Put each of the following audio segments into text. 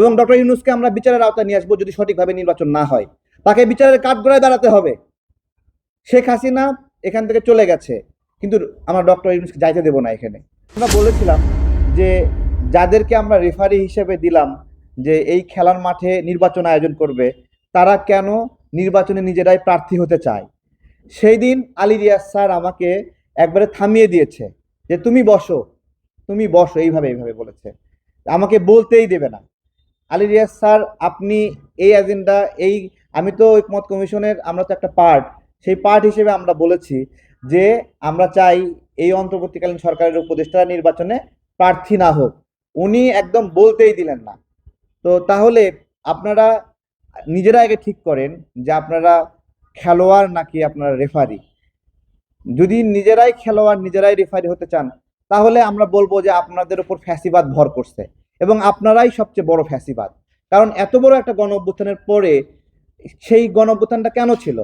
এবং ডক্টর ইউনূসকে আমরা বিচারের আওতায় নিয়ে আসবো যদি সঠিকভাবে নির্বাচন না হয়। তাকে বিচারের কাঠগড়ায় দাঁড়াতে হবে। শেখ হাসিনা এখান থেকে চলে গেছে, কিন্তু আমরা ডক্টর ইউনূসকে যাইতে দেব না। এখানে আমরা বলেছিলাম যে যাদেরকে আমরা রেফারি হিসেবে দিলাম যে এই খেলার মাঠে নির্বাচন আয়োজন করবে, তারা কেন নির্বাচনে নিজেরাই প্রার্থী হতে চায়। সেই দিন আলী রিয়াজ স্যার আমাকে একবারে থামিয়ে দিয়েছে যে তুমি বসো, তুমি বসো, এইভাবে এইভাবে বলেছে, আমাকে বলতেই দেবে না। আলী রিয়াজ স্যার, আপনি এই এজেন্ডা, এই আমি তো ঐকমত্য কমিশনের, আমরা তো একটা পার্ট, সেই পার্ট হিসেবে আমরা বলেছি যে আমরা চাই এই অন্তর্বর্তীকালীন সরকারের উপদেষ্টা নির্বাচনে প্রার্থী না হোক। উনি একদম বলতেই দিলেন না। তো তাহলে আপনারা নিজেরা আগে ঠিক করেন যে আপনারা খেলোয়াড় নাকি আপনারা রেফারি। যদি নিজেরাই খেলোয়াড় নিজেরাই রেফারি হতে চান, তাহলে আমরা বলবো যে আপনাদের উপর ফ্যাসিবাদ ভর করছে এবং আপনারাই সবচেয়ে বড় ফ্যাসিবাদ। কারণ এত বড় একটা গণ অভ্যুত্থানের পরে সেই গণ অভ্যুত্থানটা কেন ছিল?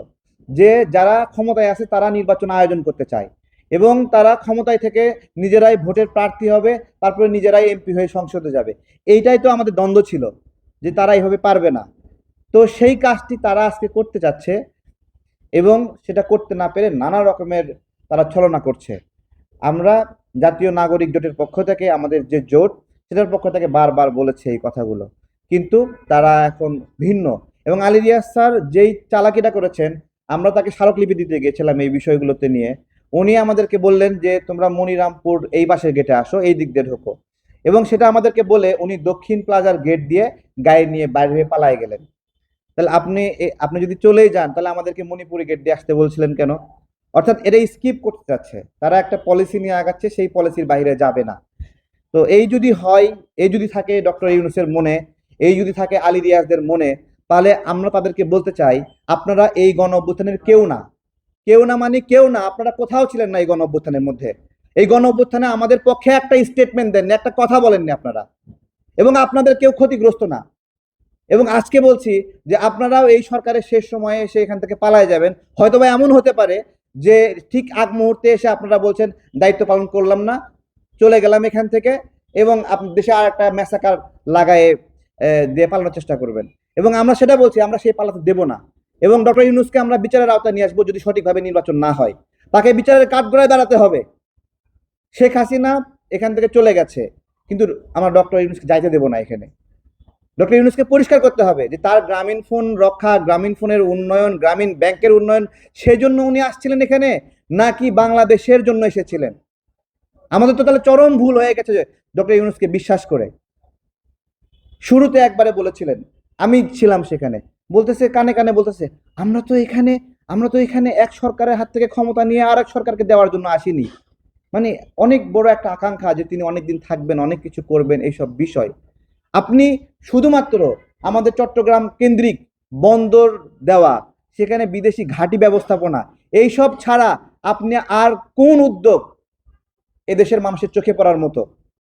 যে যারা ক্ষমতায় আছে তারা নির্বাচন আয়োজন করতে চায় এবং তারা ক্ষমতায় থেকে নিজেরাই ভোটের প্রার্থী হবে, তারপরে নিজেরাই এমপি হয়ে সংসদে যাবে। এইটাই তো আমাদের দ্বন্দ্ব ছিল, যে তারা এইভাবে পারবে না। তো সেই কাজটি তারা আজকে করতে চাচ্ছে এবং সেটা করতে না পেরে নানা রকমের তারা ছলনা করছে। আমরা জাতীয় নাগরিক জোটের পক্ষ থেকে, আমাদের যে জোট, সেটার পক্ষ থেকে বারবার বলেছে এই কথাগুলো, কিন্তু তারা এখন ভিন্ন। এবং আলী রিয়াজ স্যার যেই চালাকিটা করেছেন, আমরা তাকে স্মারকলিপি দিতে গিয়েছিলাম এই বিষয়গুলোতে নিয়ে, উনি আমাদেরকে বললেন যে তোমরা মনিরামপুর এই পাশের গেটে আসো, এই দিক দিয়ে ঢোকো, এবং সেটা আমাদেরকে বলে উনি দক্ষিণ প্লাজার গেট দিয়ে গাড়ি নিয়ে বাইরে হয়ে পালায় গেলেন। তাহলে আপনি যদি চলেই যান, তাহলে আমাদেরকে মণিপুরি গেট দিয়ে আসতে বলছিলেন কেন? অর্থাৎ এটা স্কিপ করতে যাচ্ছে, তারা একটা পলিসি নিয়ে আগাচ্ছে, সেই পলিসির বাইরে যাবে না। তো এই যদি হয়, এই যদি থাকে ডক্টর ইউনূসের মনে, এই যদি থাকে আলী রিয়াজদের মনে, তাহলে আমরা তাদেরকে বলতে চাই আপনারা এই গণ অভ্যুত্থানের কেউ না। কেউ না মানে কেউ না, আপনারা কোথাও ছিলেন না এই গণ অভ্যুত্থানের মধ্যে। এই গণ অভ্যুত্থানে আমাদের পক্ষে একটা স্টেটমেন্ট দেননি, একটা কথা বলেননি আপনারা, এবং আপনাদের কেউ ক্ষতিগ্রস্ত না। এবং আজকে বলছি যে আপনারাও এই সরকারের শেষ সময়ে এসে এখান থেকে পালায় যাবেন। হয়তো বা এমন হতে পারে যে ঠিক আগ মুহূর্তে এসে আপনারা বলছেন দায়িত্ব পালন করলাম না, চলে গেলাম এখান থেকে, এবং আপনি দেশে আর একটা ম্যাসাকার লাগায়ে দিয়ে পালানোর চেষ্টা করবেন। এবং আমরা সেটা বলছি, আমরা সেই পালাতে দেব না। এবং ডক্টর ইউনূসকে আমরা বিচারের আওতায় নিয়ে আসবো যদি সঠিকভাবে নির্বাচন না হয়। তাকে বিচারের কাঠগড়ায় দাঁড়াতে হবে। শেখ হাসিনা এখান থেকে চলে গেছে, কিন্তু আমরা ডক্টর ইউনূসকে যাইতে দেব না। এখানে ডক্টর ইউনূসকে পরিষ্কার করতে হবে যে তার গ্রামীণ ফোন রক্ষা, গ্রামীণ ফোনের উন্নয়ন, গ্রামীণ ব্যাংকের উন্নয়ন, সেজন্য উনি আসছিলেন এখানে, নাকি বাংলাদেশের জন্য এসেছিলেন। আমাদের তো তাহলে চরম ভুল হয়ে গেছে যে ডক্টর ইউনূসকে বিশ্বাস করে। শুরুতে একবারে বলেছিলেন, আমি ছিলাম সেখানে, বলতেছে কানে কানে বলতেছে আমরা তো এখানে এক সরকারের হাত থেকে ক্ষমতা নিয়ে আর এক সরকারকে দেওয়ার জন্য আসিনি। মানে অনেক বড় একটা আকাঙ্ক্ষা যে তিনি অনেকদিন থাকবেন, অনেক কিছু করবেন, এইসব বিষয়। আপনি শুধুমাত্র আমাদের চট্টগ্রাম কেন্দ্রিক বন্দর দেওয়া, সেখানে বিদেশি ঘাঁটি ব্যবস্থাপনা, এইসব ছাড়া আপনি আর কোন উদ্যোগ এদেশের মানুষের চোখে পড়ার মতো